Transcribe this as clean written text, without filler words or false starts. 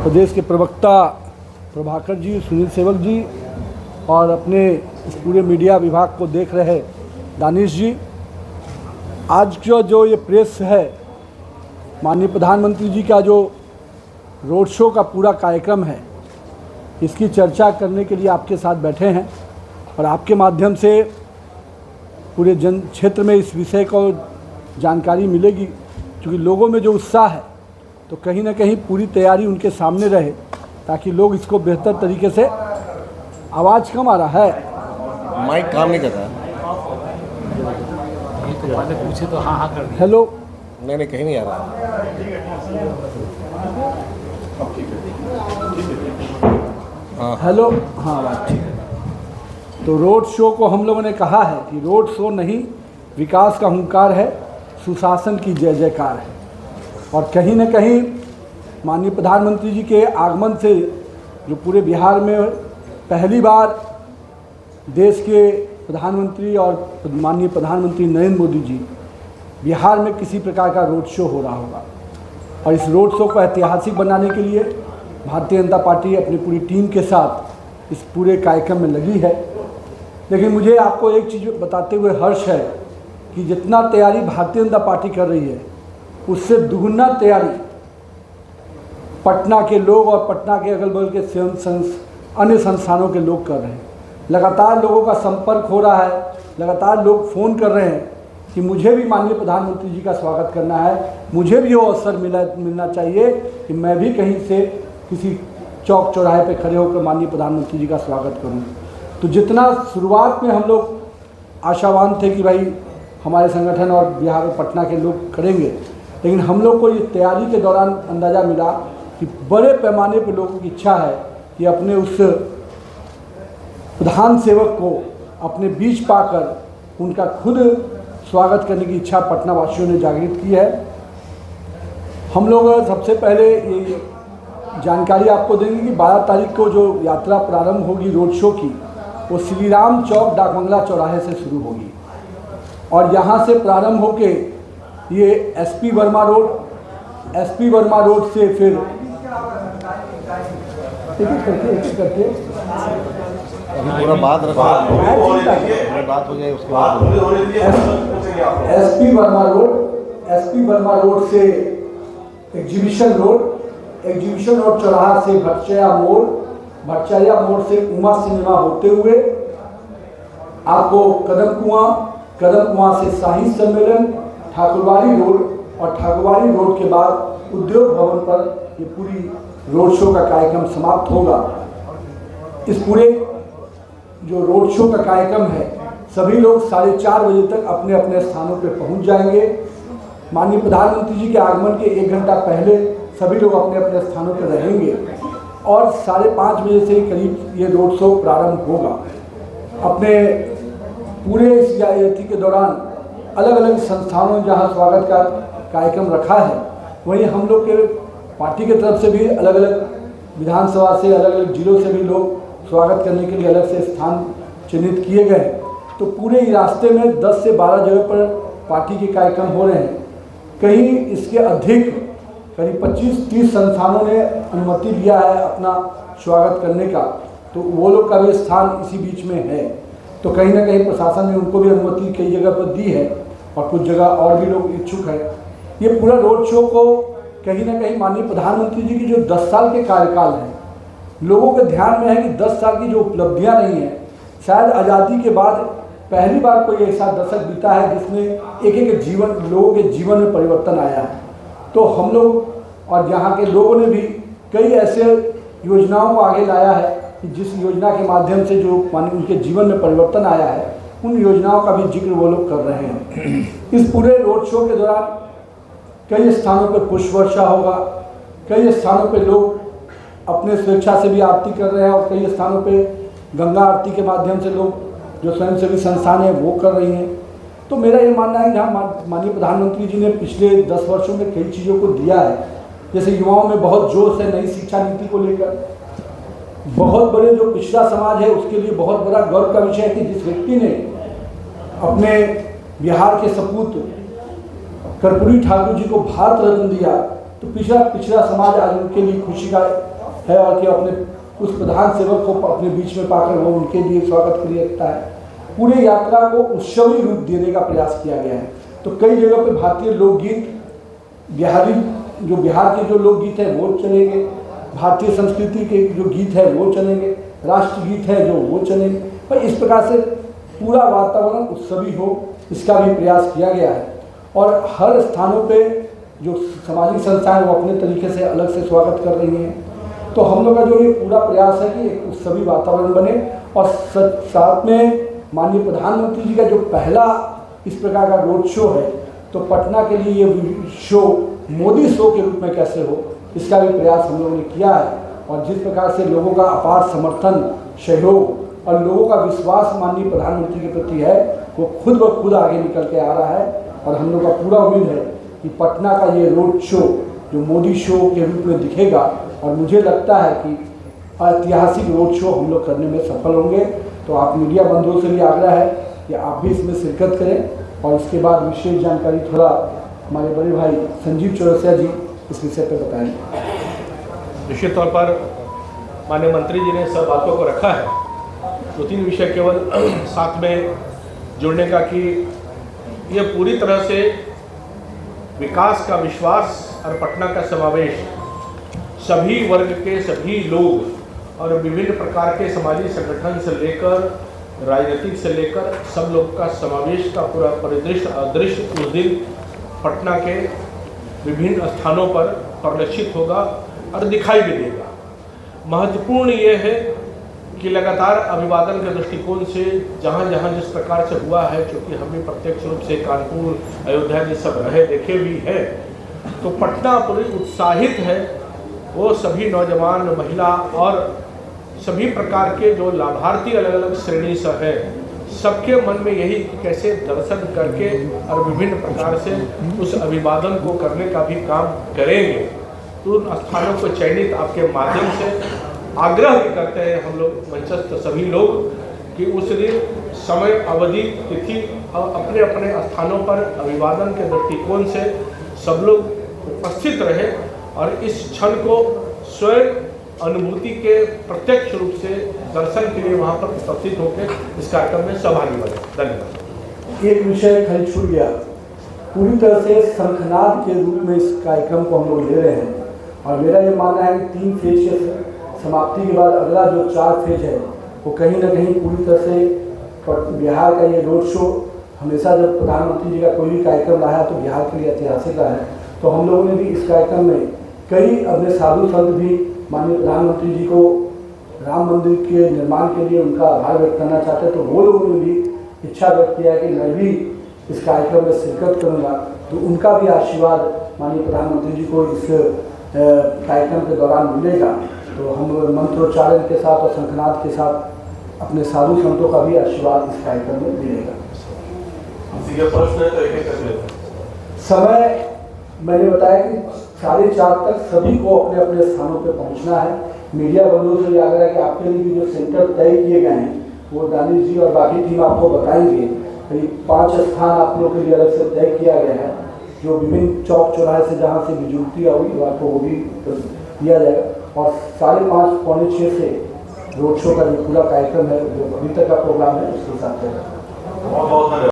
प्रदेश के प्रवक्ता प्रभाकर जी, सुनील सेवक जी और अपने इस पूरे मीडिया विभाग को देख रहे दानिश जी, आज का जो ये प्रेस है, माननीय प्रधानमंत्री जी का जो रोड शो का पूरा कार्यक्रम है, इसकी चर्चा करने के लिए आपके साथ बैठे हैं और आपके माध्यम से पूरे जन क्षेत्र में इस विषय को जानकारी मिलेगी। क्योंकि लोगों में जो उत्साह है तो कहीं ना कहीं पूरी तैयारी उनके सामने रहे ताकि लोग इसको बेहतर तरीके से। आवाज़ कम आ रहा है, माइक काम नहीं कर रहा। पूछे तो हाँ कर दिया। हेलो, नहीं कहीं नहीं आ रहा। हेलो, हाँ बात ठीक है। तो रोड शो को हम लोगों ने कहा है कि रोड शो नहीं, विकास का हुंकार है, सुशासन की जय जयकार है। और कहीं न कहीं माननीय प्रधानमंत्री जी के आगमन से जो पूरे बिहार में पहली बार देश के प्रधानमंत्री और माननीय प्रधानमंत्री नरेंद्र मोदी जी बिहार में किसी प्रकार का रोड शो हो रहा होगा। और इस रोड शो को ऐतिहासिक बनाने के लिए भारतीय जनता पार्टी अपनी पूरी टीम के साथ इस पूरे कार्यक्रम में लगी है। लेकिन मुझे आपको एक चीज़ बताते हुए हर्ष है कि जितना तैयारी भारतीय जनता पार्टी कर रही है उससे दुगुना तैयारी पटना के लोग और पटना के अगल बगल के अन्य संस्थानों के लोग कर रहे हैं। लगातार लोगों का संपर्क हो रहा है, लगातार लोग फ़ोन कर रहे हैं कि मुझे भी माननीय प्रधानमंत्री जी का स्वागत करना है, मुझे भी वो अवसर मिलना चाहिए कि मैं भी कहीं से किसी चौक चौराहे पे खड़े होकर माननीय प्रधानमंत्री जी का स्वागत करूं। तो जितना शुरुआत में हम लोग आशावान थे कि भाई हमारे संगठन और बिहार और पटना के लोग करेंगे, लेकिन हम लोग को ये तैयारी के दौरान अंदाज़ा मिला कि बड़े पैमाने पर लोगों की इच्छा है कि अपने उस प्रधान सेवक को अपने बीच पाकर उनका खुद स्वागत करने की इच्छा पटना वासियों ने जागृत की है। हम लोग सबसे पहले ये जानकारी आपको देंगे कि 12 तारीख को जो यात्रा प्रारंभ होगी रोड शो की, वो श्री राम चौक डाकबंगला चौराहे से शुरू होगी और यहाँ से प्रारंभ होके ये एसपी वर्मा रोड से फिर एक करके पूरा बात रखो, बात हो जाए उसके बाद। एसपी वर्मा रोड से एग्जीबिशन रोड चौराहा से भटचैया मोड़ से उमा सिनेमा होते हुए आपको कदम कुआं से शाही सम्मेलन, ठाकुरबाड़ी रोड और ठाकुरबाड़ी रोड के बाद उद्योग भवन पर ये पूरी रोड शो का कार्यक्रम समाप्त होगा। इस पूरे जो रोड शो का कार्यक्रम है, सभी लोग 4:30 बजे तक अपने अपने स्थानों पर पहुंच जाएंगे। माननीय प्रधानमंत्री जी के आगमन के 1 घंटा पहले सभी लोग अपने अपने स्थानों पर रहेंगे और 5:30 बजे से करीब ये रोड शो प्रारंभ होगा। अपने पूरे इस यात्रा के दौरान अलग अलग संस्थानों में जहाँ स्वागत का कार्यक्रम रखा है, वहीं हम लोग के पार्टी की तरफ से भी अलग अलग विधानसभा से अलग अलग जिलों से भी लोग स्वागत करने के लिए अलग से स्थान चिन्हित किए गए। तो पूरे रास्ते में 10 से 12 जगह पर पार्टी के कार्यक्रम हो रहे हैं। कहीं इसके अधिक करीब 25-30 संस्थानों ने अनुमति लिया है अपना स्वागत करने का, तो वो लोग का भी स्थान इसी बीच में है। तो कहीं ना कहीं प्रशासन ने उनको भी अनुमति कई जगह पर दी है और कुछ जगह और भी लोग इच्छुक हैं। ये पूरा रोड शो को कहीं ना कहीं माननीय प्रधानमंत्री जी की जो 10 साल के कार्यकाल है, लोगों के ध्यान में है कि 10 साल की जो उपलब्धियां नहीं हैं, शायद आज़ादी के बाद पहली बार कोई ऐसा दशक बीता है जिसमें एक लोगों के जीवन में परिवर्तन आया है। तो हम लोग और यहाँ के लोगों ने भी कई ऐसे योजनाओं को आगे लाया है कि जिस योजना के माध्यम से जो उनके जीवन में परिवर्तन आया है, उन योजनाओं का भी जिक्र वो लोग कर रहे हैं। इस पूरे रोड शो के दौरान कई स्थानों पर पुष्प वर्षा होगा, कई स्थानों पर लोग अपने स्वेच्छा से भी आरती कर रहे हैं और कई स्थानों पे गंगा आरती के माध्यम से लोग जो स्वयंसेवी संस्थान है वो कर रही हैं। तो मेरा ये मानना है कि जहाँ माननीय प्रधानमंत्री जी ने पिछले 10 वर्षों में कई चीज़ों को दिया है, जैसे युवाओं में बहुत जोश है नई शिक्षा नीति को लेकर, बहुत बड़े जो पिछड़ा समाज है उसके लिए बहुत बड़ा गर्व का विषय है कि जिस व्यक्ति ने अपने बिहार के सपूत कर्पूरी ठाकुर जी को भारत रत्न दिया, तो पिछड़ा समाज आज उनके लिए खुशी का है और कि अपने उस प्रधान सेवक को अपने बीच में पाकर वो उनके लिए स्वागत के लिए रखता है। पूरे यात्रा को उत्सवी रूप देने का प्रयास किया गया है। तो कई जगह पे भारतीय लोकगीत, जो बिहार के जो लोकगीत है वो चलेंगे, भारतीय संस्कृति के जो गीत है वो चलेंगे, राष्ट्रगीत है जो वो चलेंगे। पर इस प्रकार से पूरा वातावरण उत्सवी हो, इसका भी प्रयास किया गया है। और हर स्थानों पे जो सामाजिक संस्थाएं वो अपने तरीके से अलग से स्वागत कर रही हैं। तो हम लोग का जो ये पूरा प्रयास है कि एक उत्सवी वातावरण बने और साथ में माननीय प्रधानमंत्री जी का जो पहला इस प्रकार का रोड शो है, तो पटना के लिए ये शो मोदी शो के रूप में कैसे हो, इसका भी प्रयास हम लोगों ने किया है। और जिस प्रकार से लोगों का अपार समर्थन, सहयोग और लोगों का विश्वास माननीय प्रधानमंत्री के प्रति है, वो खुद ब खुद आगे निकल के आ रहा है। और हम लोग का पूरा उम्मीद है कि पटना का ये रोड शो जो मोदी शो के रूप में दिखेगा, और मुझे लगता है कि ऐतिहासिक रोड शो हम लोग करने में सफल होंगे। तो आप मीडिया बंधुओं से भी आग्रह है कि आप भी इसमें शिरकत करें। और इसके बाद विशेष जानकारी थोड़ा हमारे बड़े भाई संजीव चौरसिया जी इस विषय पर बताएंगे। निश्चित तौर पर माननीय मंत्री जी ने सब बातों को रखा है। 2-3 विषय केवल साथ में जुड़ने का कि ये पूरी तरह से विकास का विश्वास और पटना का समावेश, सभी वर्ग के सभी लोग और विभिन्न प्रकार के सामाजिक संगठन से लेकर राजनीतिक से लेकर सब लोग का समावेश का पूरा परिदृश्य अदृश्य उस दिन पटना के विभिन्न स्थानों पर परिलक्षित होगा और दिखाई भी देगा। महत्वपूर्ण ये है कि लगातार अभिवादन के दृष्टिकोण से जहाँ जहाँ जिस प्रकार से हुआ है, चूँकि हम भी प्रत्यक्ष रूप से कानपुर, अयोध्या जी सब रहे देखे भी हैं, तो पटना पूरी उत्साहित है। वो सभी नौजवान, महिला और सभी प्रकार के जो लाभार्थी अलग अलग श्रेणी से हैं, सबके मन में यही कैसे दर्शन करके और विभिन्न प्रकार से उस अभिवादन को करने का भी काम करेंगे। तो उन स्थानों को चयनित आपके माध्यम से आग्रह भी करते हैं हम लोग मंचस्थ सभी लोग कि उस दिन समय, अवधि, तिथि और अपने अपने स्थानों पर अभिवादन के दृष्टिकोण से सब लोग उपस्थित रहे और इस क्षण को स्वयं अनुभूति के प्रत्यक्ष रूप से दर्शन के लिए वहाँ पर उपस्थित होकर इस कार्यक्रम में सहभागी बने। धन्यवाद। एक विषय खल छूट गया, पूरी तरह से शंखनाद के रूप में इस कार्यक्रम को हम लोग ले रहे हैं। और मेरा ये मानना है कि 3 फेज के समाप्ति के बाद अगला जो 4 फेज है वो कहीं ना कहीं पूरी तरह से बिहार का ये रोड शो, हमेशा जब प्रधानमंत्री जी का कोई भी कार्यक्रम रहा है तो बिहार के लिए ऐतिहासिक रहा है। तो हम लोगों ने भी इस कार्यक्रम में कई अपने साधु संत भी माननीय प्रधानमंत्री जी को राम मंदिर के निर्माण के लिए उनका आभार व्यक्त करना चाहते हैं। तो वो लोगों ने भी इच्छा व्यक्त किया कि मैं भी इस कार्यक्रम में शिरकत करूंगा। तो उनका भी आशीर्वाद माननीय प्रधानमंत्री जी को इस कार्यक्रम के दौरान मिलेगा। तो हम मंत्रोच्चारण के साथ और शंखनाद के साथ अपने साधु संतों का भी आशीर्वाद इस कार्यक्रम में मिलेगा। समय मैंने बताया कि 4:30 तक सभी को अपने अपने स्थानों पर पहुंचना है। मीडिया बंधुओं से आग्रह है कि आपके लिए भी जो सेंटर तय किए गए हैं वो दानिश जी और बाकी टीम आपको बताएंगे। करीब 5 स्थान आप लोग के लिए अलग से तय किया गया है, जो विभिन्न चौक चौराहे से जहाँ से विजुलती होगी आपको वो भी दिया जाएगा। और 5:30 पौने 6 से रोड शो का जो पूरा कार्यक्रम है, जो अभी तक का प्रोग्राम है, उसके साथ